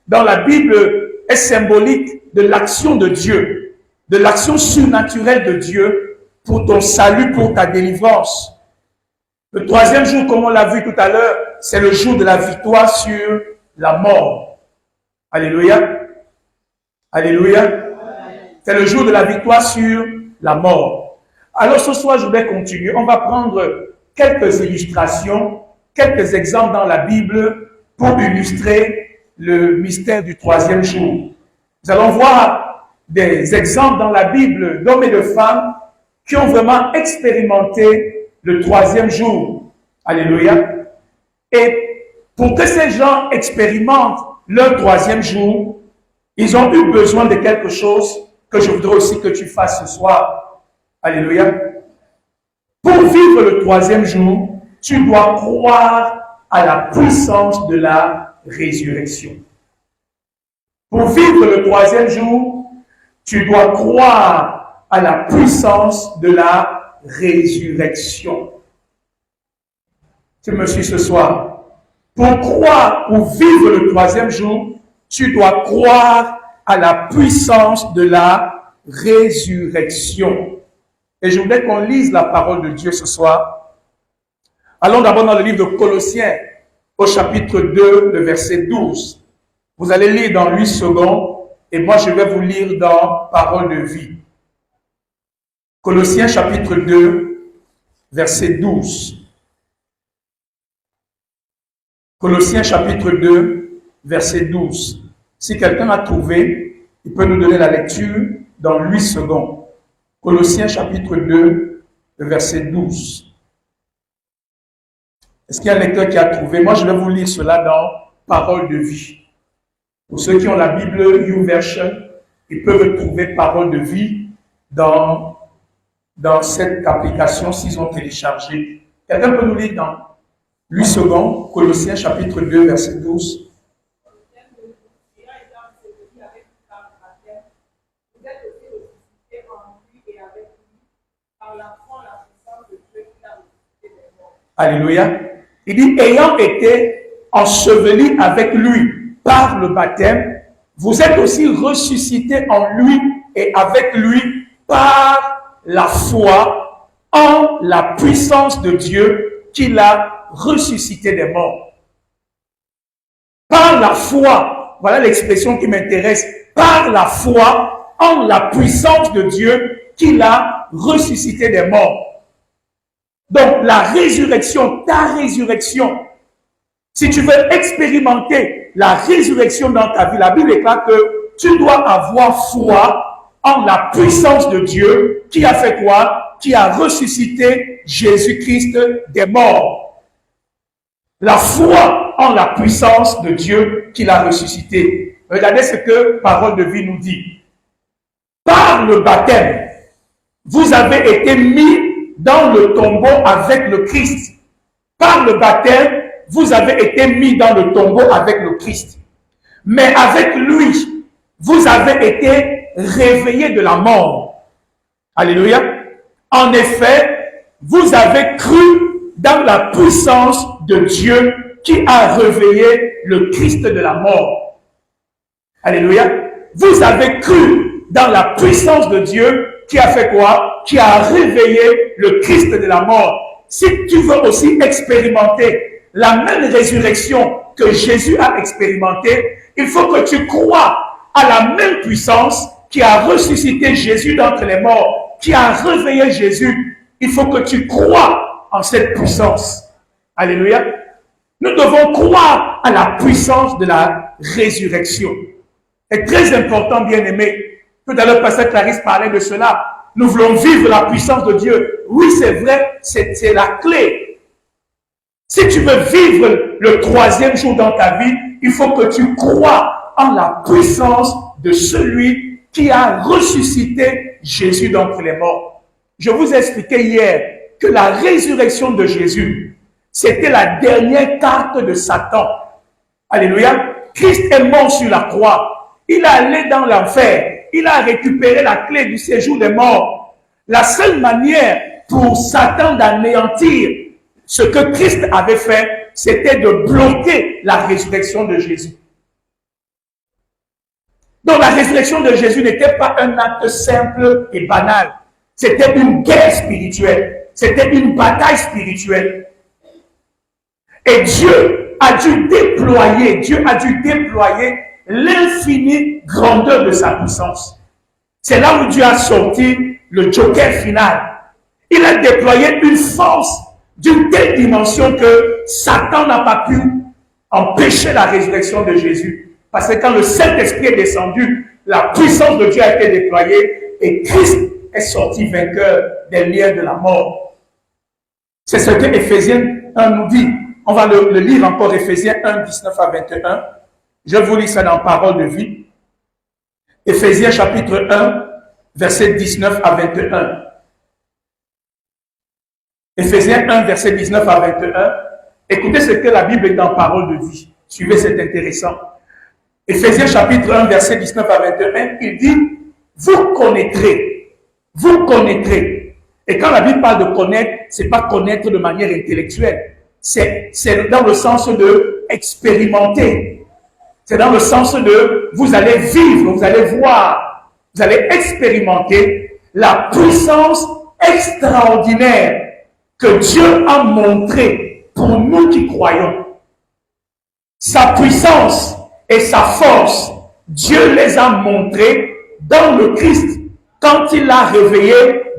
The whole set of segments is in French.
dans la Bible est symbolique de l'action de Dieu, de l'action surnaturelle de Dieu pour ton salut, pour ta délivrance. Le troisième jour, comme on l'a vu tout à l'heure, c'est le jour de la victoire sur la mort. Alléluia. Alléluia. C'est le jour de la victoire sur la mort. Alors ce soir, je vais continuer. On va prendre quelques illustrations, quelques exemples dans la Bible pour illustrer le mystère du troisième jour. Nous allons voir des exemples dans la Bible d'hommes et de femmes qui ont vraiment expérimenté le troisième jour. Alléluia. Et pour que ces gens expérimentent leur troisième jour, ils ont eu besoin de quelque chose que je voudrais aussi que tu fasses ce soir. Alléluia. Pour vivre le troisième jour, tu dois croire à la puissance de la résurrection. Pour vivre le troisième jour, tu dois croire à la puissance de la résurrection. Tu me suis ce soir. Pour vivre le troisième jour, tu dois croire à la puissance de la résurrection. Et je voudrais qu'on lise la parole de Dieu ce soir. Allons d'abord dans le livre de Colossiens, au chapitre 2, le verset 12. Vous allez lire dans 8 secondes, et moi je vais vous lire dans Parole de vie. Colossiens chapitre 2, verset 12. Colossiens chapitre 2, verset 12. Si quelqu'un a trouvé, il peut nous donner la lecture dans 8 secondes. Colossiens chapitre 2, le verset 12. Est-ce qu'il y a un lecteur qui a trouvé? Moi, je vais vous lire cela dans Parole de vie. Pour ceux qui ont la Bible YouVersion, ils peuvent trouver Parole de vie dans cette application s'ils ont téléchargé. Quelqu'un peut nous lire dans 8 secondes, Colossiens chapitre 2, verset 12. Alléluia. Il dit, ayant été ensevelis avec lui par le baptême, vous êtes aussi ressuscités en lui et avec lui par la foi en la puissance de Dieu qui l'a ressuscité des morts. Par la foi, voilà l'expression qui m'intéresse, par la foi en la puissance de Dieu qui l'a ressuscité des morts. Donc, la résurrection, ta résurrection, si tu veux expérimenter la résurrection dans ta vie, la Bible déclare que tu dois avoir foi en la puissance de Dieu qui a fait quoi? Qui a ressuscité Jésus-Christ des morts. La foi en la puissance de Dieu qui l'a ressuscité. Regardez ce que Parole de vie nous dit. Par le baptême, vous avez été mis dans le tombeau avec le Christ. Par le baptême, vous avez été mis dans le tombeau avec le Christ. Mais avec lui, vous avez été réveillés de la mort. Alléluia. En effet, vous avez cru dans la puissance de Dieu qui a réveillé le Christ de la mort. Alléluia. Vous avez cru dans la puissance de Dieu qui a fait quoi? Qui a réveillé le Christ de la mort. Si tu veux aussi expérimenter la même résurrection que Jésus a expérimentée, il faut que tu crois à la même puissance qui a ressuscité Jésus d'entre les morts, qui a réveillé Jésus. Il faut que tu crois en cette puissance. Alléluia. Nous devons croire à la puissance de la résurrection. C'est très important, bien-aimé. Tout à l'heure, Pasteur Clarisse parlait de cela. Nous voulons vivre la puissance de Dieu. Oui, c'est vrai, c'est la clé. Si tu veux vivre le troisième jour dans ta vie, il faut que tu crois en la puissance de celui qui a ressuscité Jésus d'entre les morts. Je vous ai expliqué hier que la résurrection de Jésus, c'était la dernière carte de Satan. Alléluia. Christ est mort sur la croix. Il est allé dans l'enfer. Il a récupéré la clé du séjour des morts. La seule manière pour Satan d'anéantir ce que Christ avait fait, c'était de bloquer la résurrection de Jésus. Donc la résurrection de Jésus n'était pas un acte simple et banal. C'était une guerre spirituelle. C'était une bataille spirituelle. Et Dieu a dû déployer l'infinie grandeur de sa puissance. C'est là où Dieu a sorti le joker final. Il a déployé une force d'une telle dimension que Satan n'a pas pu empêcher la résurrection de Jésus. Parce que quand le Saint-Esprit est descendu, la puissance de Dieu a été déployée et Christ est sorti vainqueur des liens de la mort. C'est ce que Éphésiens 1 nous dit. On va le lire encore, Éphésiens 1, 19 à 21. Je vous lis ça dans Parole de vie. Éphésiens chapitre 1, verset 19 à 21. Éphésiens 1, verset 19 à 21. Écoutez ce que la Bible est dans Parole de vie. Suivez, c'est intéressant. Éphésiens chapitre 1, verset 19 à 21, il dit, vous connaîtrez. Et quand la Bible parle de connaître, c'est pas connaître de manière intellectuelle. C'est dans le sens de expérimenter. C'est dans le sens de vous allez vivre, vous allez voir, vous allez expérimenter la puissance extraordinaire que Dieu a montrée pour nous qui croyons. Sa puissance et sa force, Dieu les a montrées dans le Christ quand il l'a réveillé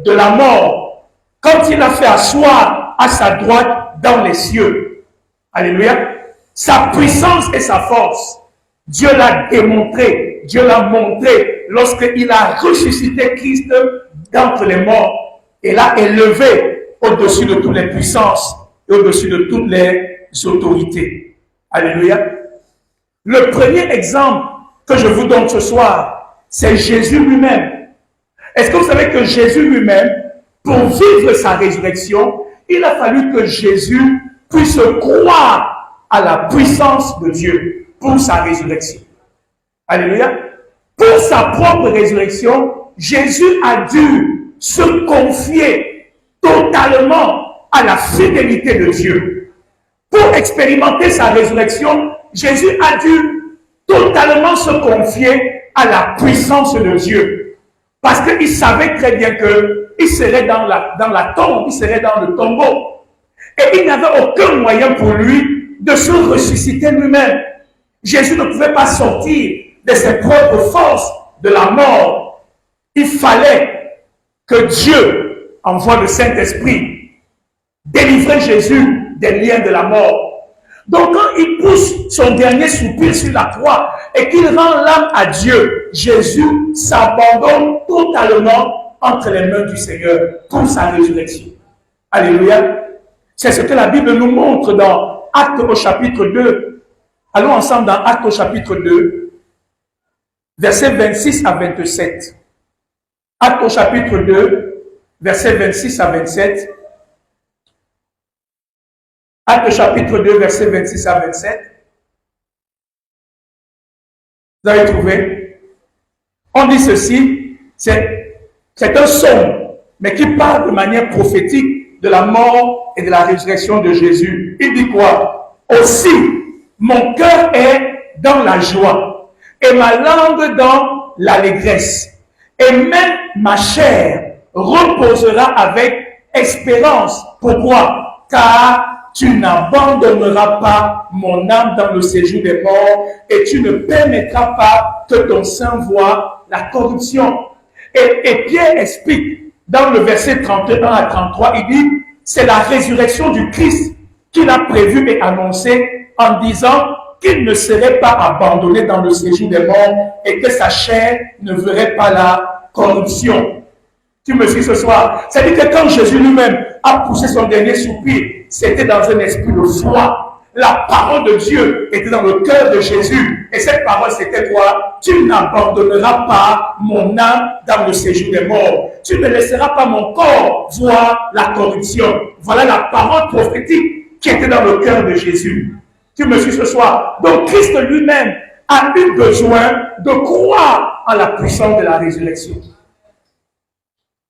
de la mort, quand il l'a fait asseoir à sa droite dans les cieux. Alléluia. Sa puissance et sa force, Dieu l'a démontré, Dieu l'a montré lorsqu'il a ressuscité Christ d'entre les morts et l'a élevé au-dessus de toutes les puissances et au-dessus de toutes les autorités. Alléluia. Le premier exemple que je vous donne ce soir, c'est Jésus lui-même. Est-ce que vous savez que Jésus lui-même, pour vivre sa résurrection, il a fallu que Jésus puisse croire à la puissance de Dieu pour sa résurrection. Alléluia. Pour sa propre résurrection, Jésus a dû se confier totalement à la fidélité de Dieu. Pour expérimenter sa résurrection, Jésus a dû totalement se confier à la puissance de Dieu. Parce qu'il savait très bien qu'il serait dans la tombe, il serait dans le tombeau. Et il n'avait aucun moyen pour lui de se ressusciter lui-même. Jésus ne pouvait pas sortir de ses propres forces de la mort. Il fallait que Dieu envoie le Saint-Esprit délivrer Jésus des liens de la mort. Donc quand il pousse son dernier soupir sur la croix et qu'il rend l'âme à Dieu, Jésus s'abandonne totalement entre les mains du Seigneur pour sa résurrection. Alléluia. C'est ce que la Bible nous montre dans Actes au chapitre 2. Allons ensemble dans Actes au chapitre 2, versets 26 à 27. Actes au chapitre 2, versets 26 à 27. Actes chapitre 2, versets 26 à 27. Vous avez trouvé? On dit ceci, c'est un psaume, mais qui parle de manière prophétique de la mort et de la résurrection de Jésus. Il dit quoi? Aussi, mon cœur est dans la joie et ma langue dans l'allégresse. Et même ma chair reposera avec espérance. Pourquoi? Car tu n'abandonneras pas mon âme dans le séjour des morts et tu ne permettras pas que ton sang voie la corruption. Et Pierre explique dans le verset 31 à 33, il dit, c'est la résurrection du Christ qu'il a prévu et annoncé en disant qu'il ne serait pas abandonné dans le séjour des morts et que sa chair ne verrait pas la corruption. Tu me suis ce soir? C'est-à-dire que quand Jésus lui-même a poussé son dernier soupir, c'était dans un esprit de foi. La parole de Dieu était dans le cœur de Jésus. Et cette parole, c'était quoi? Tu n'abandonneras pas mon âme dans le séjour des morts. Tu ne laisseras pas mon corps voir la corruption. Voilà la parole prophétique qui était dans le cœur de Jésus. Tu me suis ce soir? Donc Christ lui-même a eu besoin de croire en la puissance de la résurrection.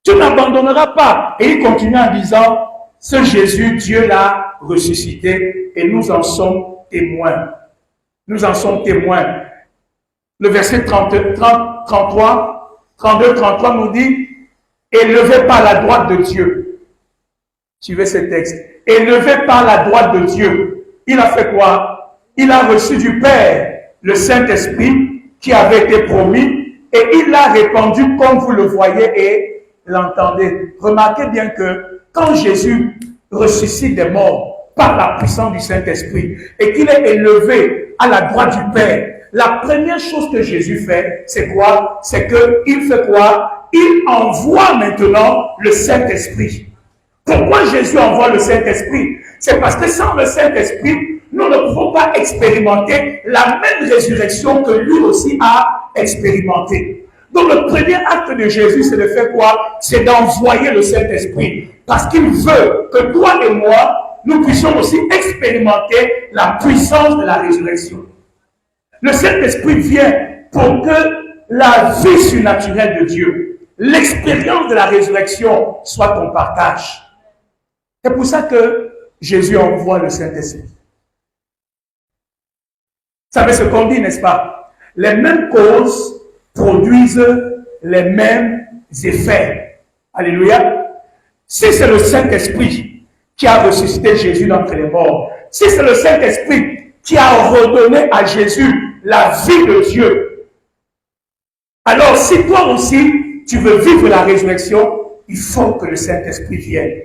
Tu n'abandonneras pas. Et il continue en disant, ce Jésus, Dieu l'a ressuscité et nous en sommes témoins. Nous en sommes témoins. Le verset 32, 33 nous dit, élevé par la droite de Dieu. Suivez ce texte. Élevé par la droite de Dieu. Il a fait quoi? Il a reçu du Père le Saint-Esprit qui avait été promis et il l'a répandu comme vous le voyez et l'entendez. Remarquez bien que quand Jésus ressuscite des morts par la puissance du Saint-Esprit et qu'il est élevé à la droite du Père, la première chose que Jésus fait, c'est quoi? C'est qu'il fait quoi? Il envoie maintenant le Saint-Esprit. Pourquoi Jésus envoie le Saint-Esprit? C'est parce que sans le Saint-Esprit, nous ne pouvons pas expérimenter la même résurrection que lui aussi a expérimenté. Donc le premier acte de Jésus, c'est de faire quoi? C'est d'envoyer le Saint-Esprit. Parce qu'il veut que toi et moi, nous puissions aussi expérimenter la puissance de la résurrection. Le Saint-Esprit vient pour que la vie surnaturelle de Dieu, l'expérience de la résurrection soit ton partage. C'est pour ça que Jésus envoie le Saint-Esprit. Vous savez ce qu'on dit, n'est-ce pas? Les mêmes causes produisent les mêmes effets. Alléluia. Si c'est le Saint-Esprit qui a ressuscité Jésus d'entre les morts, si c'est le Saint-Esprit qui a redonné à Jésus la vie de Dieu, alors si toi aussi tu veux vivre la résurrection, il faut que le Saint-Esprit vienne.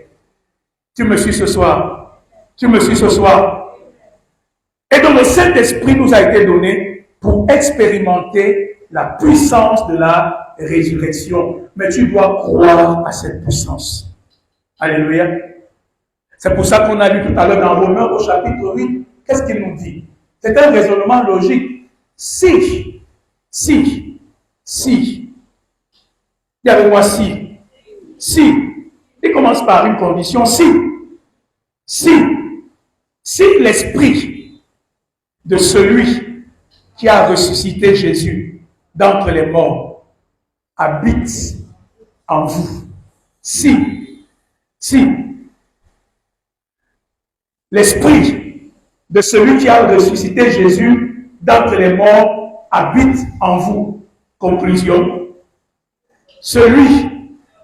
Tu me suis ce soir? Tu me suis ce soir? Et donc le Saint-Esprit nous a été donné pour expérimenter la puissance de la résurrection. Mais tu dois croire à cette puissance. Alléluia. C'est pour ça qu'on a lu tout à l'heure dans Romains au chapitre 8. Qu'est-ce qu'il nous dit? C'est un raisonnement logique. Si. Dis avec moi si. Il commence par une condition. Si l'esprit de celui qui a ressuscité Jésus d'entre les morts habite en vous. Si l'esprit de celui qui a ressuscité Jésus d'entre les morts habite en vous. Conclusion. Celui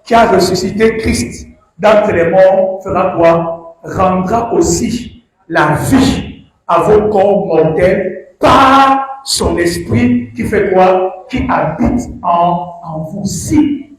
qui a ressuscité Christ d'entre les morts fera quoi? Rendra aussi la vie à vos corps mortels par son esprit qui fait quoi? Qui habite en vous. Si,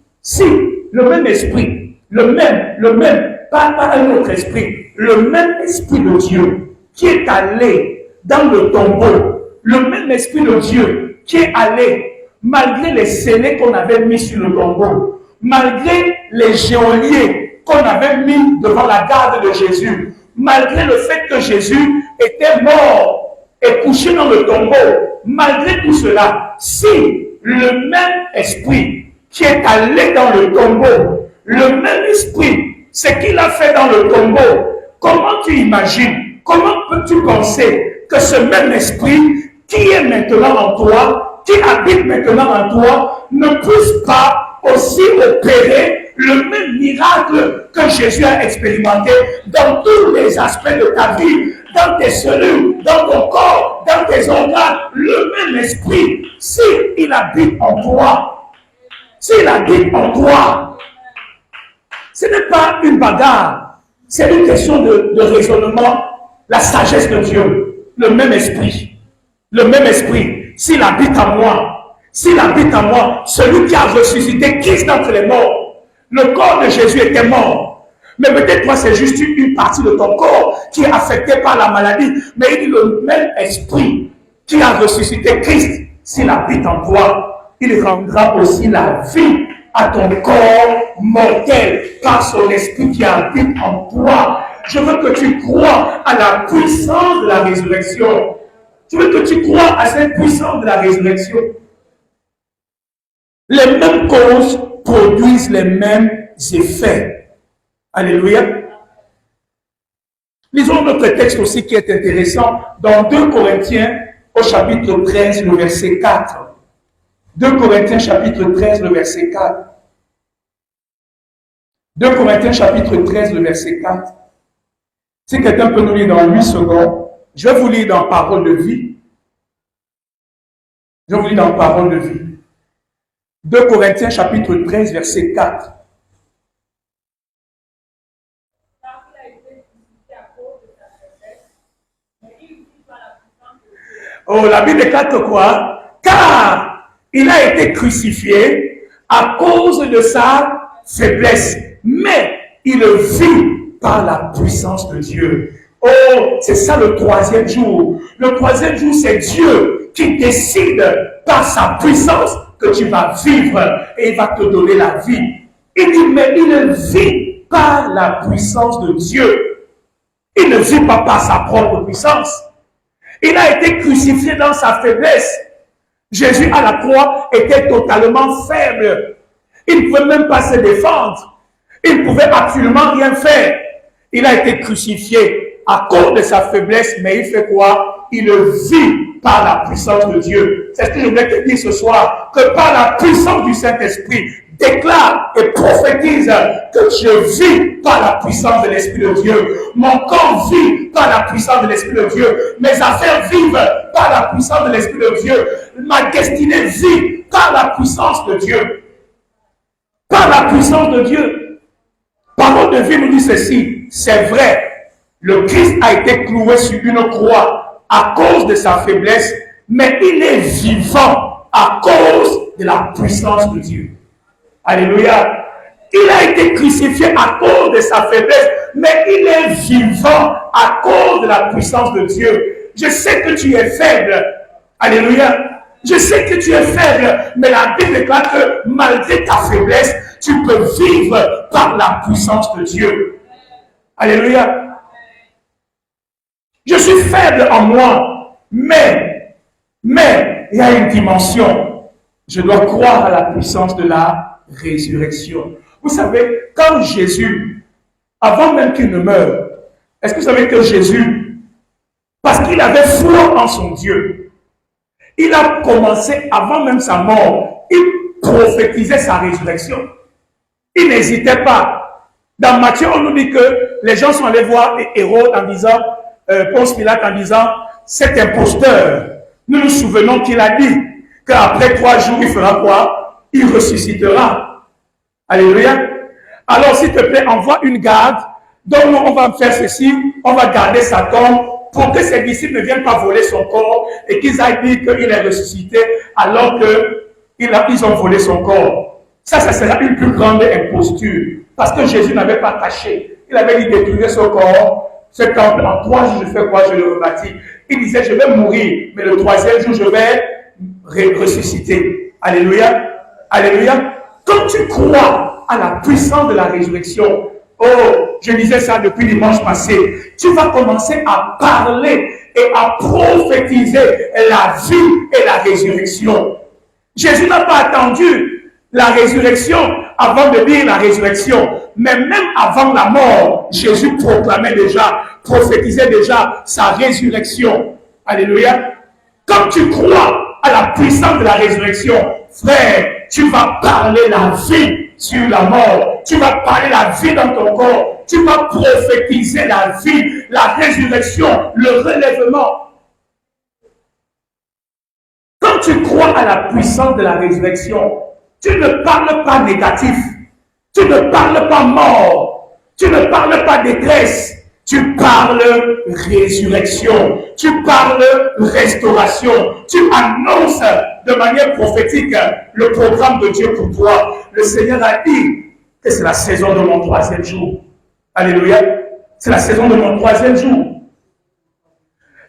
le même esprit, le même, pas un autre esprit, le même esprit de Dieu qui est allé dans le tombeau, le même esprit de Dieu qui est allé, malgré les scellés qu'on avait mis sur le tombeau, malgré les geôliers qu'on avait mis devant la garde de Jésus, malgré le fait que Jésus était mort et couché dans le tombeau, malgré tout cela, si le même esprit qui est allé dans le tombeau, le même esprit, ce qu'il a fait dans le tombeau, comment tu imagines, comment peux-tu penser que ce même esprit qui est maintenant en toi, qui habite maintenant en toi, ne puisse pas aussi opérer le même miracle que Jésus a expérimenté dans tous les aspects de ta vie, dans tes cellules, dans ton corps, dans tes organes, le même esprit, s'il habite en toi, ce n'est pas une bagarre, c'est une question de raisonnement, la sagesse de Dieu, le même esprit, s'il habite en moi, celui qui a ressuscité Christ d'entre les morts, le corps de Jésus était mort, mais peut-être toi c'est juste une partie de ton corps qui est affectée par la maladie, mais il dit le même esprit qui a ressuscité Christ, s'il habite en toi, il rendra aussi la vie à ton corps mortel par son esprit qui habite en toi. Je veux que tu crois à la puissance de la résurrection. Je veux que tu crois à cette puissance de la résurrection. Les mêmes causes produisent les mêmes effets. Alléluia. Lisons notre texte aussi qui est intéressant dans 2 Corinthiens au chapitre 13, le verset 4. 2 Corinthiens chapitre 13, le verset 4. 2 Corinthiens chapitre 13, le verset 4. Si quelqu'un peut nous lire dans 8 secondes, je vais vous lire dans Parole de vie. Je vous lis dans Parole de vie. 2 Corinthiens chapitre 13, verset 4. Oh, la Bible déclare quoi? Car il a été crucifié à cause de sa faiblesse, mais il vit par la puissance de Dieu. Oh, c'est ça le troisième jour. Le troisième jour, c'est Dieu qui décide par sa puissance que tu vas vivre et il va te donner la vie. Il dit, mais il vit par la puissance de Dieu. Il ne vit pas par sa propre puissance. Il a été crucifié dans sa faiblesse. Jésus à la croix était totalement faible. Il ne pouvait même pas se défendre. Il ne pouvait absolument rien faire. Il a été crucifié à cause de sa faiblesse, mais il fait quoi? Il vit par la puissance de Dieu. C'est ce que je voulais te dire ce soir, que par la puissance du Saint-Esprit, déclare et prophétise que je vis par la puissance de l'Esprit de Dieu. Mon corps vit par la puissance de l'Esprit de Dieu. Mes affaires vivent par la puissance de l'Esprit de Dieu. Ma destinée vit par la puissance de Dieu. Par la puissance de Dieu. Parole de vie nous dit ceci, c'est vrai. Le Christ a été cloué sur une croix à cause de sa faiblesse, mais il est vivant à cause de la puissance de Dieu. Alléluia. Il a été crucifié à cause de sa faiblesse, mais il est vivant à cause de la puissance de Dieu. Je sais que tu es faible. Alléluia. Je sais que tu es faible, mais la Bible déclare que malgré ta faiblesse, tu peux vivre par la puissance de Dieu. Alléluia. Je suis faible en moi, mais il y a une dimension. Je dois croire à la puissance de la résurrection. Vous savez, quand Jésus, avant même qu'il ne meure, est-ce que vous savez que Jésus, parce qu'il avait foi en son Dieu, il a commencé avant même sa mort, il prophétisait sa résurrection. Il n'hésitait pas. Dans Matthieu, on nous dit que les gens sont allés voir Hérode en disant, Ponce Pilate en disant, cet imposteur, nous nous souvenons qu'il a dit qu'après 3 jours, il fera quoi? Il ressuscitera. Alléluia. Alors, s'il te plaît, envoie une garde. Donc, nous, on va faire ceci. On va garder sa tombe pour que ses disciples ne viennent pas voler son corps et qu'ils aillent dire qu'il est ressuscité alors qu'ils ont volé son corps. Ça sera une plus grande imposture. Parce que Jésus n'avait pas caché. Il avait dit détruire son corps. Ce temple, en 3 jours, je fais quoi? Je le rebâtis. Il disait, je vais mourir, mais le 3e jour, je vais ressusciter. Alléluia. Alléluia. Quand tu crois à la puissance de la résurrection, oh, je disais ça depuis dimanche passé, tu vas commencer à parler et à prophétiser la vie et la résurrection. Jésus n'a pas attendu la résurrection avant de dire la résurrection. Mais même avant la mort, Jésus proclamait déjà, prophétisait déjà sa résurrection. Alléluia. Quand tu crois à la puissance de la résurrection, frère, tu vas parler la vie sur la mort. Tu vas parler la vie dans ton corps. Tu vas prophétiser la vie, la résurrection, le relèvement. Quand tu crois à la puissance de la résurrection, tu ne parles pas négatif. Tu ne parles pas mort. Tu ne parles pas détresse. Tu parles résurrection. Tu parles restauration. Tu annonces de manière prophétique le programme de Dieu pour toi. Le Seigneur a dit que c'est la saison de mon 3e jour. Alléluia. C'est la saison de mon 3e jour.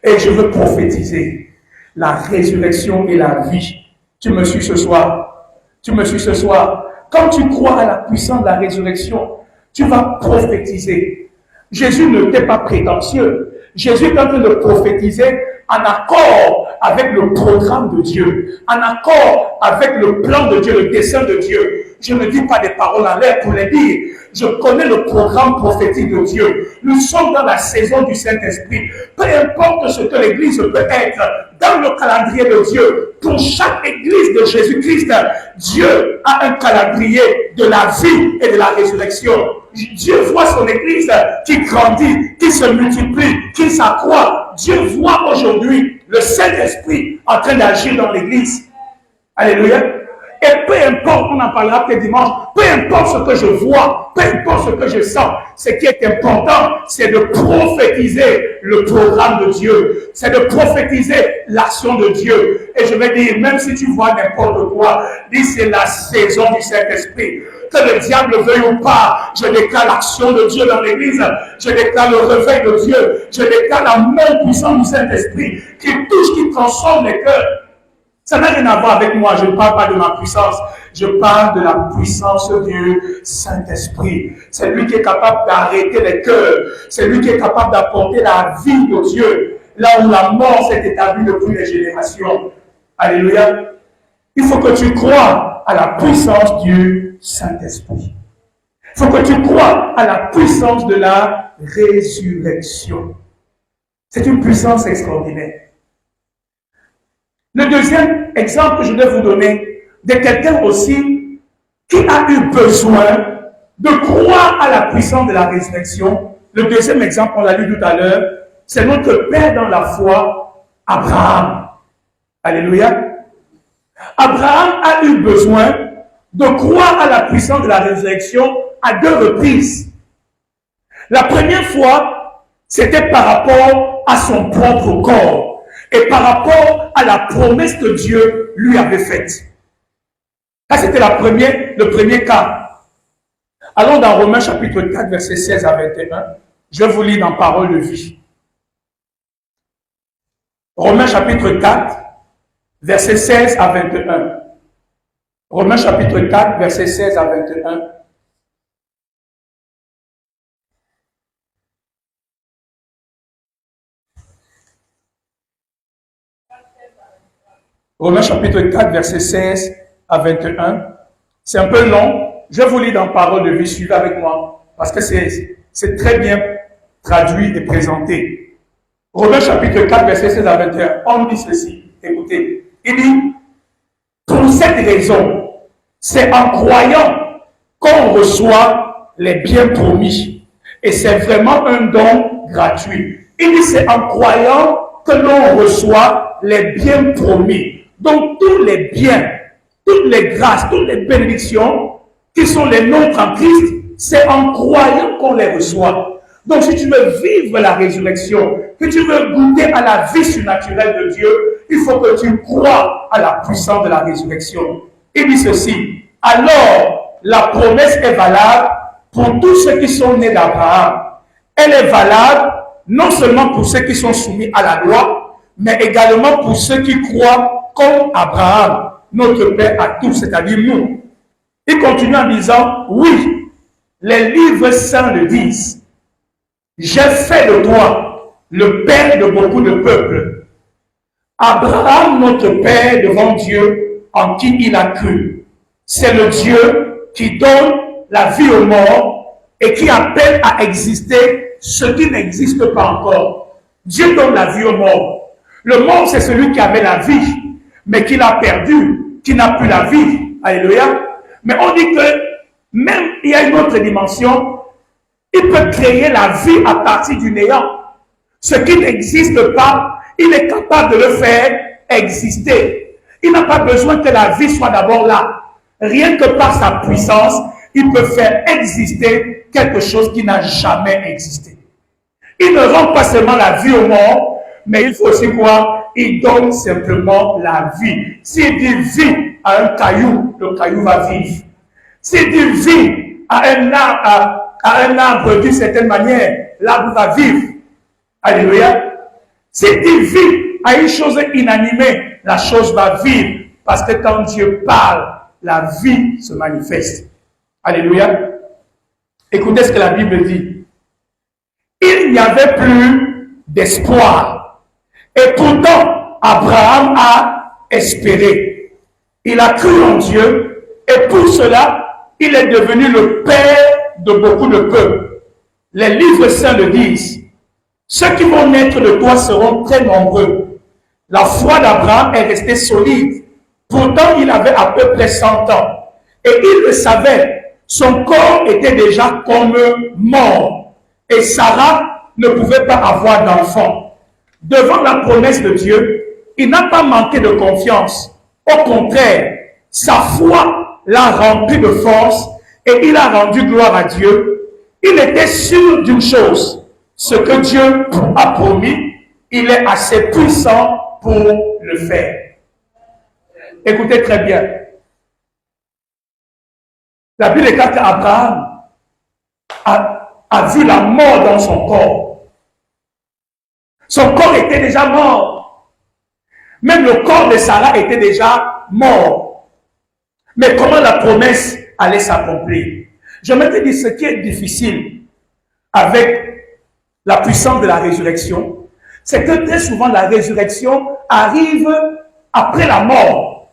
Et je veux prophétiser la résurrection et la vie. Tu me suis ce soir. Tu me suis ce soir. Quand tu crois à la puissance de la résurrection, tu vas prophétiser. Jésus n'était pas prétentieux. Jésus est en train de prophétiser en accord avec le programme de Dieu, en accord avec le plan de Dieu, le dessein de Dieu. Je ne dis pas des paroles en l'air pour les dire. Je connais le programme prophétique de Dieu. Nous sommes dans la saison du Saint-Esprit. Peu importe ce que l'Église peut être, dans le calendrier de Dieu, pour chaque Église de Jésus-Christ, Dieu a un calendrier de la vie et de la résurrection. Dieu voit son Église qui grandit, qui se multiplie, qui s'accroît. Dieu voit aujourd'hui le Saint-Esprit en train d'agir dans l'Église. Alléluia. Et peu importe, on en parlera peut-être dimanche, peu importe ce que je vois, peu importe ce que je sens, ce qui est important, c'est de prophétiser le programme de Dieu. C'est de prophétiser l'action de Dieu. Et je vais dire, même si tu vois n'importe quoi, dis c'est la saison du Saint-Esprit. Que le diable veuille ou pas, je déclare l'action de Dieu dans l'église, je déclare le réveil de Dieu, je déclare la main puissante du Saint-Esprit qui touche, qui transforme les cœurs. Ça n'a rien à voir avec moi, je ne parle pas de ma puissance, je parle de la puissance du Saint-Esprit. C'est lui qui est capable d'arrêter les cœurs, c'est lui qui est capable d'apporter la vie de Dieu, là où la mort s'est établie depuis les générations. Alléluia. Il faut que tu crois à la puissance du Saint-Esprit. Il faut que tu crois à la puissance de la résurrection. C'est une puissance extraordinaire. Le deuxième exemple que je vais vous donner, de quelqu'un aussi qui a eu besoin de croire à la puissance de la résurrection. Le deuxième exemple, on l'a lu tout à l'heure, c'est notre Père dans la foi, Abraham. Alléluia. Abraham a eu besoin de croire à la puissance de la résurrection à deux reprises. La première fois, c'était par rapport à son propre corps et par rapport à la promesse que Dieu lui avait faite. Ça, c'était le premier cas. Allons dans Romains chapitre 4, versets 16 à 21. Je vous lis dans Parole de vie. Romains chapitre 4, versets 16 à 21. Romains chapitre 4, versets 16 à 21. Romains chapitre 4, versets 16 à 21. C'est un peu long. Je vous lis dans Parole de vie. Suivez avec moi. Parce que c'est très bien traduit et présenté. Romains chapitre 4, versets 16 à 21. On dit ceci. Écoutez. Il dit, pour cette raison, c'est en croyant qu'on reçoit les biens promis. Et c'est vraiment un don gratuit. Il dit, c'est en croyant que l'on reçoit les biens promis. Donc, tous les biens, toutes les grâces, toutes les bénédictions qui sont les nôtres en Christ, c'est en croyant qu'on les reçoit. Donc, si tu veux vivre la résurrection, que tu veux goûter à la vie surnaturelle de Dieu, il faut que tu crois à la puissance de la résurrection. Il dit ceci, alors la promesse est valable pour tous ceux qui sont nés d'Abraham. Elle est valable non seulement pour ceux qui sont soumis à la loi, mais également pour ceux qui croient comme Abraham, notre Père à tous, c'est-à-dire nous. Il continue en disant, oui, les livres saints le disent. J'ai fait de toi le père de beaucoup de peuples. Abraham, notre Père devant Dieu, en qui il a cru. C'est le Dieu qui donne la vie aux morts et qui appelle à exister ce qui n'existe pas encore. Dieu donne la vie aux morts. Le mort, c'est celui qui avait la vie, mais qui l'a perdu, qui n'a plus la vie. Alléluia. Mais on dit que même il y a une autre dimension, il peut créer la vie à partir du néant. Ce qui n'existe pas, il est capable de le faire exister. Il n'a pas besoin que la vie soit d'abord là. Rien que par sa puissance, il peut faire exister quelque chose qui n'a jamais existé. Il ne rend pas seulement la vie aux morts, mais il faut aussi quoi? Il donne simplement la vie. S'il dit vie à un caillou, le caillou va vivre. S'il dit vie à un arbre d'une certaine manière, l'arbre va vivre. Alléluia. S'il dit vie à une chose inanimée, la chose va vivre. Parce que quand Dieu parle, la vie se manifeste. Alléluia. Écoutez ce que la Bible dit. Il n'y avait plus d'espoir. Et pourtant, Abraham a espéré. Il a cru en Dieu. Et pour cela, il est devenu le père de beaucoup de peuples. Les livres saints le disent. Ceux qui vont naître de toi seront très nombreux. La foi d'Abraham est restée solide. Pourtant, il avait à peu près 100 ans. Et il le savait. Son corps était déjà comme mort. Et Sarah ne pouvait pas avoir d'enfant. Devant la promesse de Dieu, il n'a pas manqué de confiance. Au contraire, sa foi l'a rempli de force et il a rendu gloire à Dieu. Il était sûr d'une chose, ce que Dieu a promis, il est assez puissant pour le faire. Écoutez très bien. La Bible déclare qu'Abraham a vu la mort dans son corps. Son corps était déjà mort. Même le corps de Sarah était déjà mort. Mais comment la promesse allait s'accomplir? Je me dis ce qui est difficile avec la puissance de la résurrection, c'est que très souvent la résurrection arrive après la mort.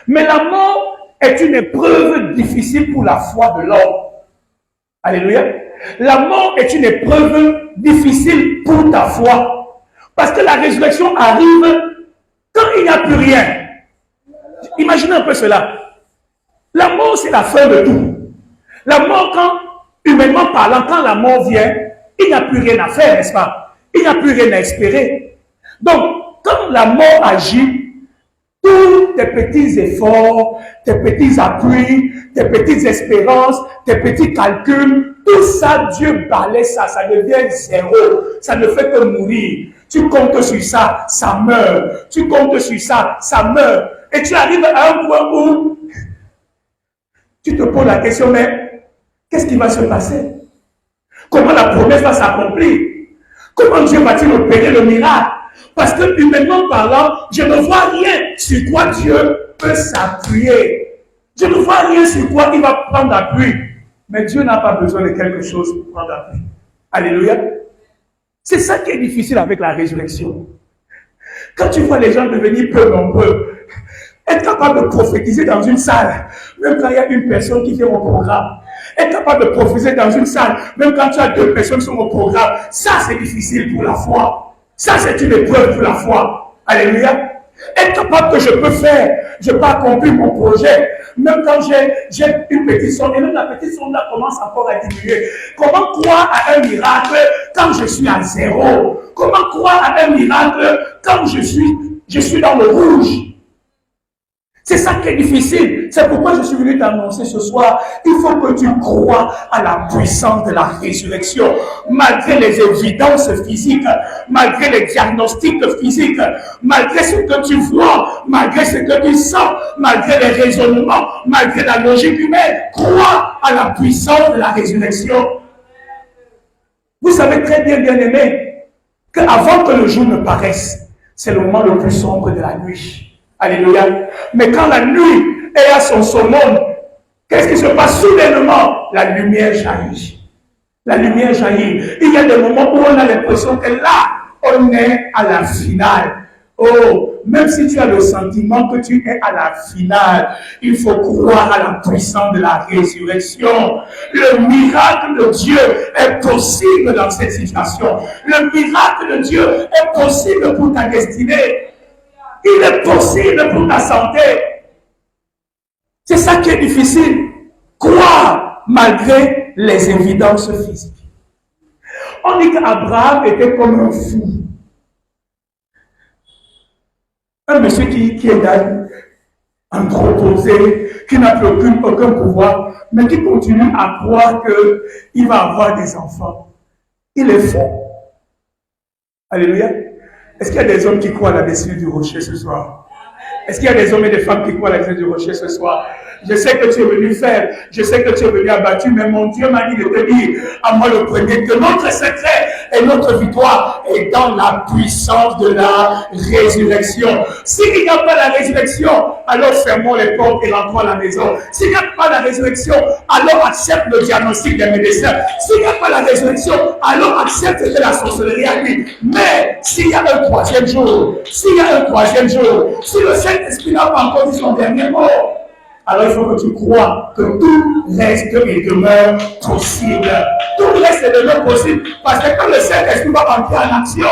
Mais la mort est une épreuve difficile pour la foi de l'homme. Alléluia. La mort est une épreuve difficile pour ta foi. Parce que la résurrection arrive quand il n'y a plus rien. Imaginez un peu cela. La mort, c'est la fin de tout. La mort, humainement parlant, quand la mort vient, il n'y a plus rien à faire, n'est-ce pas? Il n'y a plus rien à espérer. Donc, quand la mort agit, tous tes petits efforts, tes petits appuis, tes petites espérances, tes petits calculs, tout ça, Dieu balaie ça, ça devient zéro. Ça ne fait que mourir. Tu comptes sur ça, ça meurt. Tu comptes sur ça, ça meurt. Et tu arrives à un point où tu te poses la question, mais qu'est-ce qui va se passer? Comment la promesse va s'accomplir? Comment Dieu va-t-il opérer le miracle? Parce que humainement parlant, je ne vois rien sur quoi Dieu peut s'appuyer. Je ne vois rien sur quoi il va prendre appui. Mais Dieu n'a pas besoin de quelque chose pour prendre appui. Alléluia. C'est ça qui est difficile avec la résurrection. Quand tu vois les gens devenir peu nombreux, être capable de prophétiser dans une salle, même quand il y a une personne qui fait mon programme, être capable de prophétiser dans une salle, même quand tu as 2 personnes sur mon programme, ça c'est difficile pour la foi. Ça c'est une épreuve pour la foi. Alléluia. Être capable que je peux faire, je peux accomplir mon projet, même quand j'ai une petite somme, et même la petite somme là commence encore à diminuer. Comment croire à un miracle quand je suis à zéro? Comment croire à un miracle quand je suis dans le rouge? C'est ça qui est difficile. C'est pourquoi je suis venu t'annoncer ce soir. Il faut que tu crois à la puissance de la résurrection. Malgré les évidences physiques, malgré les diagnostics physiques, malgré ce que tu vois, malgré ce que tu sens, malgré les raisonnements, malgré la logique humaine, crois à la puissance de la résurrection. Vous savez très bien, bien-aimés, qu'avant que le jour ne paraisse, c'est le moment le plus sombre de la nuit. Alléluia. Mais quand la nuit est à son summum, qu'est-ce qui se passe soudainement? La lumière jaillit. La lumière jaillit. Il y a des moments où on a l'impression que là, on est à la finale. Oh, même si tu as le sentiment que tu es à la finale, il faut croire à la puissance de la résurrection. Le miracle de Dieu est possible dans cette situation. Le miracle de Dieu est possible pour ta destinée. Il est possible pour ta santé. C'est ça qui est difficile. Croire malgré les évidences physiques. On dit qu'Abraham était comme un fou. Un monsieur qui est anthroposé, qui n'a plus aucun pouvoir, mais qui continue à croire qu'il va avoir des enfants. Il est fou. Alléluia. Est-ce qu'il y a des hommes qui croient à la destinée du rocher ce soir? Est-ce qu'il y a des hommes et des femmes qui croient à la destinée du rocher ce soir? Je sais que tu es venu faire, je sais que tu es venu abattu, mais mon Dieu m'a dit de te dire, à moi le premier, que notre secret et notre victoire est dans la puissance de la résurrection. S'il n'y a pas la résurrection, alors fermons les portes et rentrons à la maison. S'il n'y a pas la résurrection, alors accepte le diagnostic des médecins. S'il n'y a pas la résurrection, alors accepte que la sorcellerie arrive. Mais s'il y a un troisième jour, si le Saint-Esprit n'a pas encore dit son dernier mot, alors il faut que tu crois que tout reste et demeure possible. Tout reste et demeure possible parce que quand le Saint-Esprit va entrer en action,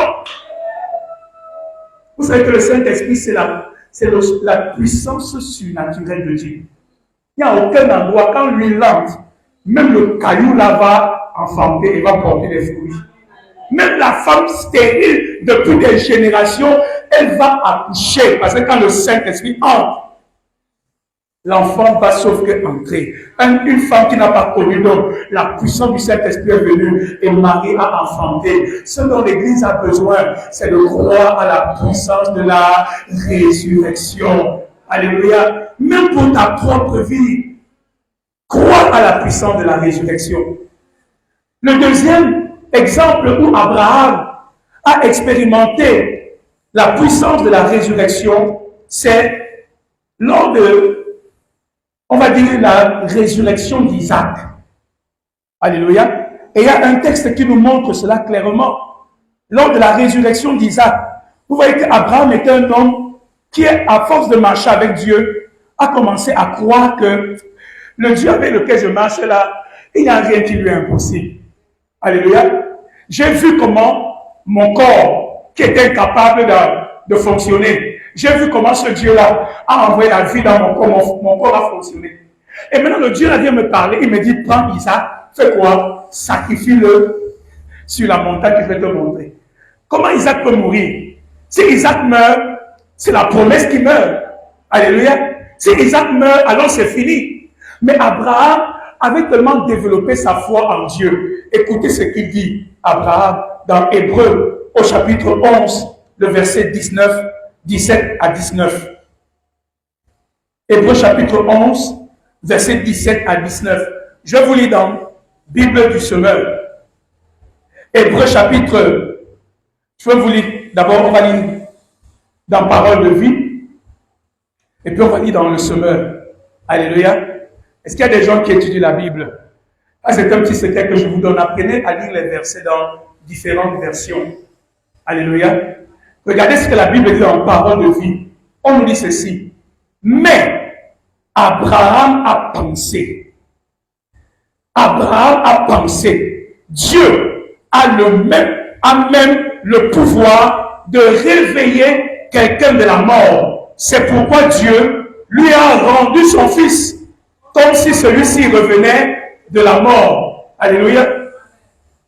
vous savez que le Saint-Esprit c'est la puissance surnaturelle de Dieu. Il n'y a aucun endroit, quand lui lance, même le caillou là va enfanter et va porter des fruits. Même la femme stérile depuis des générations, elle va accoucher. Parce que quand le Saint-Esprit entre, l'enfant va sauf que entrer. Une femme qui n'a pas connu donc la puissance du Saint-Esprit est venue et Marie a enfanté. Ce dont l'Église a besoin, c'est de croire à la puissance de la résurrection. Alléluia. Même pour ta propre vie, crois à la puissance de la résurrection. Le deuxième exemple où Abraham a expérimenté la puissance de la résurrection, c'est lors de, on va dire, la résurrection d'Isaac. Alléluia. Et il y a un texte qui nous montre cela clairement. Lors de la résurrection d'Isaac, vous voyez qu'Abraham était un homme qui, à force de marcher avec Dieu, a commencé à croire que le Dieu avec lequel je marche là, il n'y a rien qui lui est impossible. Alléluia. J'ai vu comment mon corps, qui était incapable de fonctionner, j'ai vu comment ce Dieu-là a envoyé la vie dans mon corps, mon corps a fonctionné. Et maintenant, le Dieu là vient me parler, il me dit, prends Isaac, fais quoi? Sacrifie-le sur la montagne que je vais te montrer. Comment Isaac peut mourir? Si Isaac meurt, c'est la promesse qui meurt. Alléluia. Si Isaac meurt, alors c'est fini. Mais Abraham avait tellement développé sa foi en Dieu. Écoutez ce qu'il dit, Abraham, dans Hébreux, au chapitre 11, le verset 17 à 19. Hébreux chapitre 11, verset 17 à 19. Je vous lis dans Bible du Semeur. Hébreux chapitre, je vais vous lire, d'abord on va lire dans Parole de vie, et puis on va lire dans le Semeur. Alléluia. Est-ce qu'il y a des gens qui étudient la Bible? Ah, c'est un petit secret que je vous donne. Apprenez à lire les versets dans différentes versions. Alléluia. Regardez ce que la Bible dit en Parole de vie. On nous dit ceci. Mais Abraham a pensé. Abraham a pensé. Dieu a même le pouvoir de réveiller quelqu'un de la mort. C'est pourquoi Dieu lui a rendu son fils, comme si celui-ci revenait de la mort. Alléluia.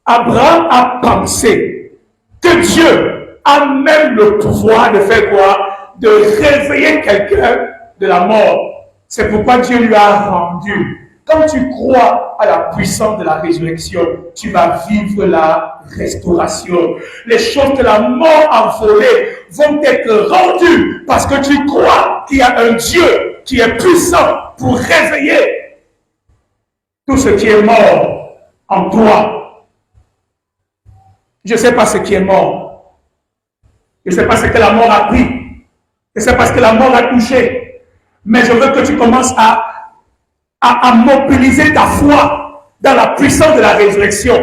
Abraham a pensé que Dieu a même le pouvoir de faire quoi? De réveiller quelqu'un de la mort. C'est pourquoi Dieu lui a rendu. Quand tu crois à la puissance de la résurrection, tu vas vivre la restauration. Les choses que la mort a volées vont être rendues parce que tu crois qu'il y a un Dieu qui est puissant pour réveiller tout ce qui est mort en toi. Je ne sais pas ce qui est mort. Je ne sais pas ce que la mort a pris. Je ne sais pas ce que la mort a touché. Mais je veux que tu commences à mobiliser ta foi dans la puissance de la résurrection.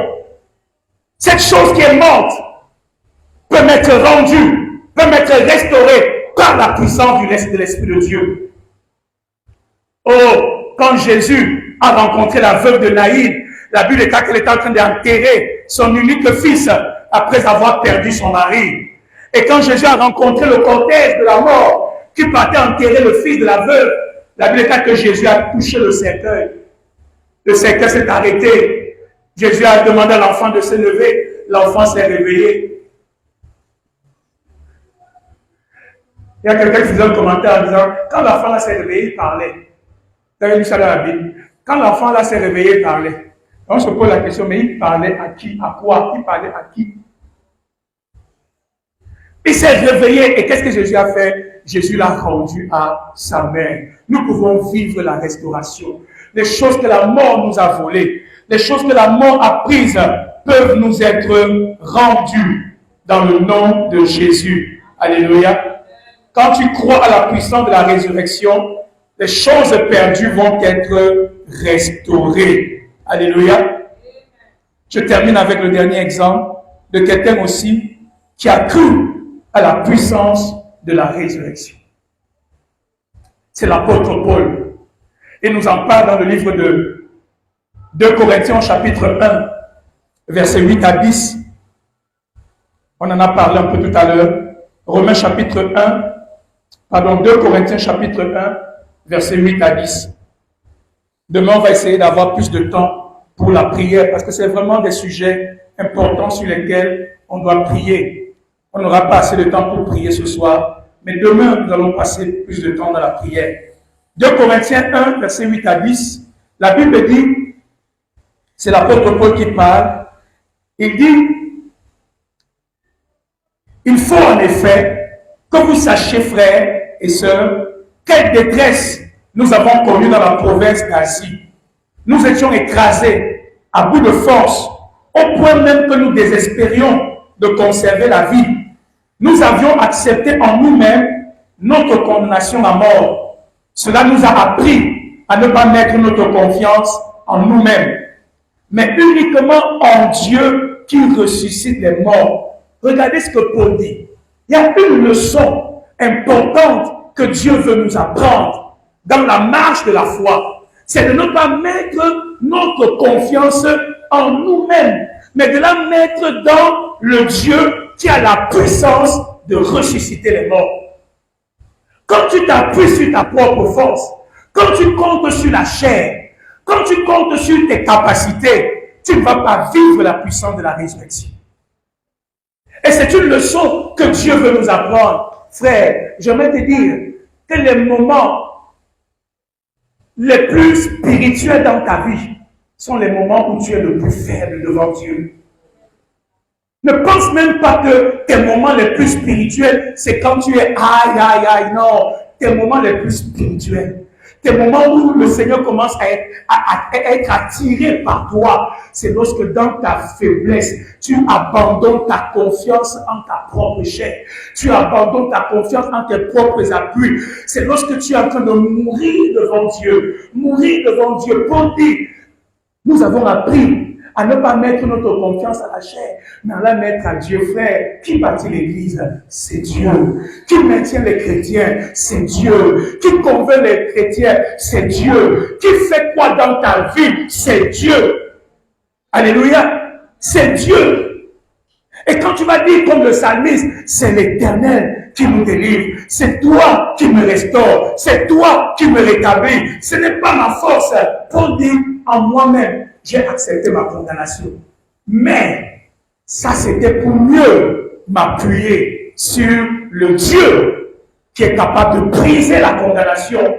Cette chose qui est morte peut m'être rendue, peut m'être restaurée par la puissance de l'Esprit de Dieu. Oh, quand Jésus a rencontré la veuve de Naïn, la Bible déclare qu'elle était en train d'enterrer son unique fils après avoir perdu son mari. Et quand Jésus a rencontré le cortège de la mort qui partait enterrer le fils de la veuve, la Bible déclare que Jésus a touché le cercueil. Le cercueil s'est arrêté. Jésus a demandé à l'enfant de se lever. L'enfant s'est réveillé. Il y a quelqu'un qui faisait un commentaire en disant, quand l'enfant là s'est réveillé, il parlait. Vous avez lu ça dans la Bible. Quand l'enfant là s'est réveillé, il parlait. On se pose la question, mais il parlait à qui? À quoi? Il parlait à qui? Il s'est réveillé. Et qu'est-ce que Jésus a fait? Jésus l'a rendu à sa mère. Nous pouvons vivre la restauration. Les choses que la mort nous a volées, les choses que la mort a prises, peuvent nous être rendues dans le nom de Jésus. Alléluia. Quand tu crois à la puissance de la résurrection, les choses perdues vont être restaurées. Alléluia. Je termine avec le dernier exemple de quelqu'un aussi qui a cru à la puissance de la résurrection. C'est l'apôtre Paul. Il nous en parle dans le livre de 2 Corinthiens chapitre 1, versets 8 à 10. On en a parlé un peu tout à l'heure. Romains chapitre 2 Corinthiens chapitre 1, versets 8 à 10. Demain, on va essayer d'avoir plus de temps pour la prière parce que c'est vraiment des sujets importants sur lesquels on doit prier. On n'aura pas assez de temps pour prier ce soir, mais demain, nous allons passer plus de temps dans la prière. 2 Corinthiens 1, verset 8 à 10, la Bible dit, c'est l'apôtre Paul qui parle, il dit, il faut en effet que vous sachiez, frères et sœurs, quelle détresse nous avons connue dans la province d'Asie. Nous étions écrasés à bout de force, au point même que nous désespérions de conserver la vie. Nous avions accepté en nous-mêmes notre condamnation à mort. Cela nous a appris à ne pas mettre notre confiance en nous-mêmes, mais uniquement en Dieu qui ressuscite les morts. Regardez ce que Paul dit. Il y a une leçon importante que Dieu veut nous apprendre dans la marche de la foi. C'est de ne pas mettre notre confiance en nous-mêmes, mais de la mettre dans le Dieu qui a la puissance de ressusciter les morts. Quand tu t'appuies sur ta propre force, quand tu comptes sur la chair, quand tu comptes sur tes capacités, tu ne vas pas vivre la puissance de la résurrection. Et c'est une leçon que Dieu veut nous apprendre. Frère, j'aimerais te dire que les moments les plus spirituels dans ta vie sont les moments où tu es le plus faible devant Dieu. Ne pense même pas que tes moments les plus spirituels, c'est quand tu es aïe, aïe, aïe. Non, tes moments les plus spirituels, tes moments où le Seigneur commence à être attiré par toi, c'est lorsque dans ta faiblesse, tu abandonnes ta confiance en ta propre chair. Tu abandonnes ta confiance en tes propres appuis. C'est lorsque tu es en train de mourir devant Dieu. Mourir devant Dieu. Paul dit, nous avons appris à ne pas mettre notre confiance à la chair, mais à la mettre à Dieu. Frère, qui bâtit l'Église? C'est Dieu. Qui maintient les chrétiens? C'est Dieu. Qui convainc les chrétiens? C'est Dieu. Qui fait quoi dans ta vie? C'est Dieu. Alléluia. C'est Dieu. Et quand tu vas dire comme le psalmiste, c'est l'Éternel qui nous délivre. C'est toi qui me restaure. C'est toi qui me rétablit. Ce n'est pas ma force. Paul dit en moi-même, j'ai accepté ma condamnation. Mais ça, c'était pour mieux m'appuyer sur le Dieu qui est capable de briser la condamnation.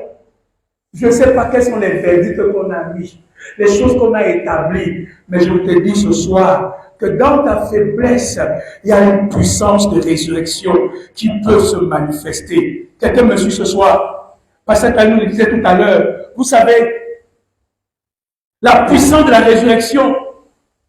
Je ne sais pas quels sont les verdicts qu'on a mis, les choses qu'on a établies, mais je te dis ce soir que dans ta faiblesse, il y a une puissance de résurrection qui peut se manifester. Quelqu'un me suit ce soir? Pasteur Kalou nous le disait tout à l'heure. Vous savez, la puissance de la résurrection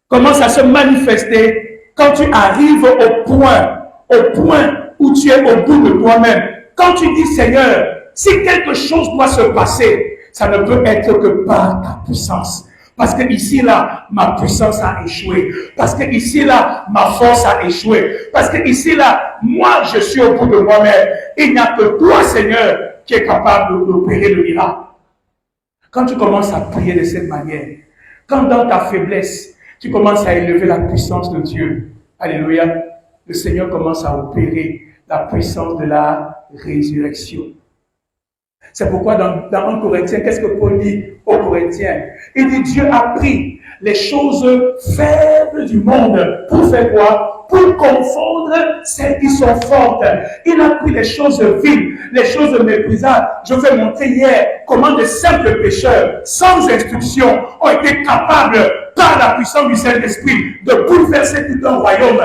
commence à se manifester quand tu arrives au point où tu es au bout de toi-même. Quand tu dis, Seigneur, si quelque chose doit se passer, ça ne peut être que par ta puissance. Parce que ici, là, ma puissance a échoué. Parce que ici, là, ma force a échoué. Parce que ici, là, moi, je suis au bout de moi-même. Il n'y a que toi, Seigneur, qui est capable d'opérer le miracle. Quand tu commences à prier de cette manière, quand dans ta faiblesse, tu commences à élever la puissance de Dieu, alléluia, le Seigneur commence à opérer la puissance de la résurrection. C'est pourquoi dans 1 Corinthiens, qu'est-ce que Paul dit aux Corinthiens? Il dit, Dieu a pris les choses faibles du monde pour faire quoi? Pour confondre celles qui sont fortes. Il a pris les choses viles, les choses méprisables. Je vous ai montré hier comment de simples pécheurs, sans instruction, ont été capables, par la puissance du Saint-Esprit, de bouleverser tout un royaume.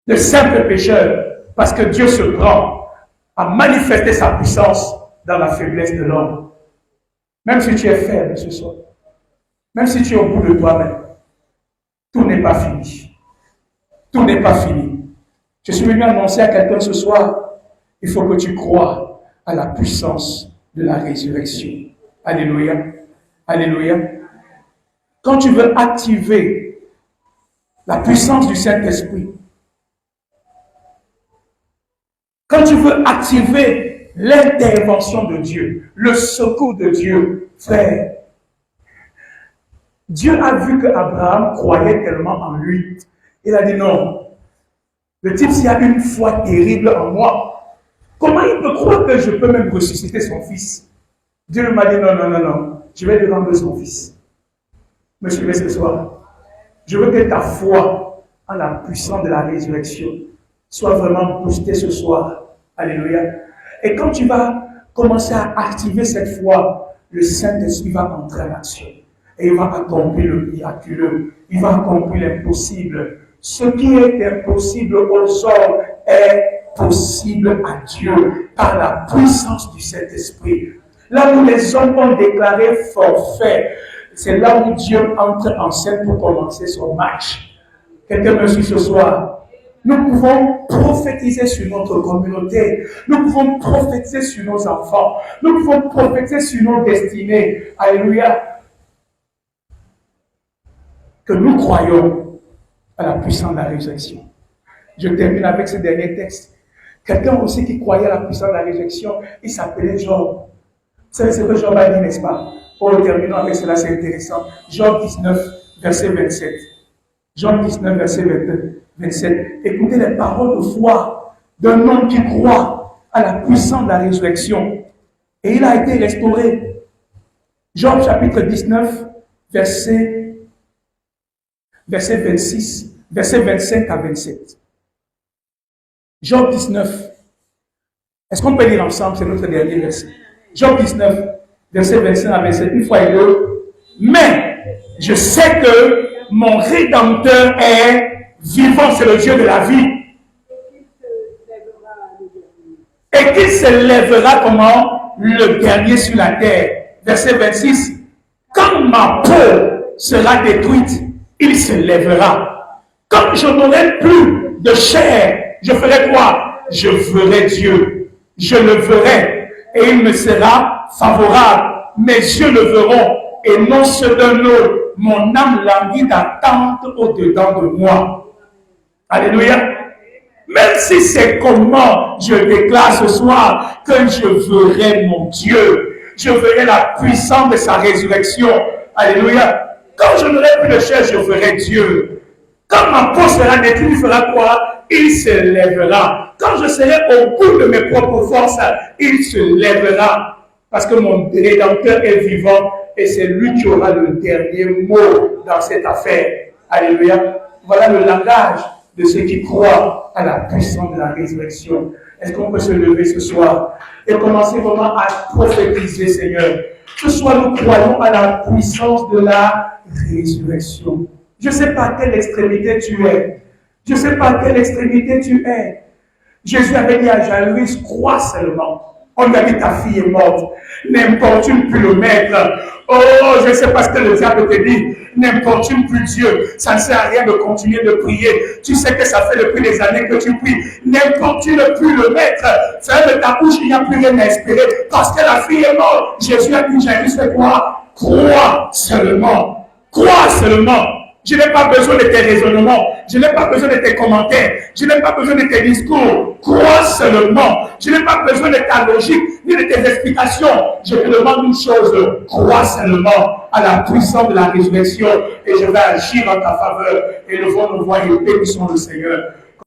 De simples pécheurs, parce que Dieu se prend à manifester sa puissance dans la faiblesse de l'homme. Même si tu es faible ce soir, même si tu es au bout de toi-même, tout n'est pas fini. Tout n'est pas fini. Je suis venu annoncer à quelqu'un ce soir, il faut que tu crois à la puissance de la résurrection. Alléluia. Alléluia. Quand tu veux activer la puissance du Saint-Esprit, quand tu veux activer l'intervention de Dieu, le secours de Dieu, frère, Dieu a vu que Abraham croyait tellement en lui. Il a dit non, le type s'il y a une foi terrible en moi, comment il peut croire que je peux même ressusciter son fils? Dieu m'a dit non, je vais lui rendre son fils. Me suivez ce soir. Je veux que ta foi en la puissance de la résurrection. Sois vraiment boosté ce soir. Alléluia. Et quand tu vas commencer à activer cette foi, le Saint-Esprit va entrer en action. Et il va accomplir le miraculeux. Il va accomplir l'impossible. Ce qui est impossible aux hommes est possible à Dieu par la puissance du Saint-Esprit. Là où les hommes ont déclaré forfait, c'est là où Dieu entre en scène pour commencer son match. Quelqu'un me suit ce soir? Nous pouvons prophétiser sur notre communauté. Nous pouvons prophétiser sur nos enfants. Nous pouvons prophétiser sur nos destinées. Alléluia. Que nous croyons à la puissance de la résurrection. Je termine avec ce dernier texte. Quelqu'un aussi qui croyait à la puissance de la résurrection, il s'appelait Job. Vous savez ce que Job a dit, n'est-ce pas? Pour terminer avec cela, c'est intéressant. Job 19, verset 27. Job 19, verset 27. Écoutez les paroles de foi d'un homme qui croit à la puissance de la résurrection. Et il a été restauré. Job chapitre 19, verset 26, verset 25 à 27. Job 19. Est-ce qu'on peut lire ensemble? C'est notre dernier verset. Job 19, verset 25 à 27. Une fois et deux. Mais je sais que mon Rédempteur est vivant, c'est le Dieu de la vie. Et qu'il se lèvera comment? Le dernier sur la terre. Verset 26. Quand ma peau sera détruite, il se lèvera. Quand je n'aurai plus de chair, je ferai quoi? Je verrai Dieu. Je le verrai et il me sera favorable. Mes yeux le verront et non ceux d'un autre. Mon âme languit d'attente au-dedans de moi. Alléluia. Même si c'est comment je déclare ce soir que je verrai mon Dieu. Je verrai la puissance de sa résurrection. Alléluia. Quand je n'aurai plus de chair, je verrai Dieu. Quand ma peau sera détruite, il fera quoi? Il se lèvera. Quand je serai au bout de mes propres forces, il se lèvera. Parce que mon Rédempteur est vivant et c'est lui qui aura le dernier mot dans cette affaire. Alléluia. Voilà le langage de ceux qui croient à la puissance de la résurrection. Est-ce qu'on peut se lever ce soir et commencer vraiment à prophétiser, Seigneur? Ce soir, nous croyons à la puissance de la résurrection. Je ne sais pas à quelle extrémité tu es. Je ne sais pas à quelle extrémité tu es. Jésus avait dit à Jairus, crois seulement. On lui a dit, ta fille est morte. N'importune plus le maître. Oh, je ne sais pas ce que le diable te dit. N'importune plus Dieu. Ça ne sert à rien de continuer de prier. Tu sais que ça fait depuis des années que tu pries. N'importune plus le maître. Fais de ta bouche, il n'y a plus rien à espérer. Parce que la fille est morte. Jésus a dit, Jairus, fais quoi? Crois seulement. Crois seulement. Je n'ai pas besoin de tes raisonnements. Je n'ai pas besoin de tes commentaires. Je n'ai pas besoin de tes discours. Crois seulement. Je n'ai pas besoin de ta logique ni de tes explications. Je te demande une chose. Crois seulement à la puissance de la résurrection et je vais agir en ta faveur. Et nous allons nous voir et bénissons le Seigneur.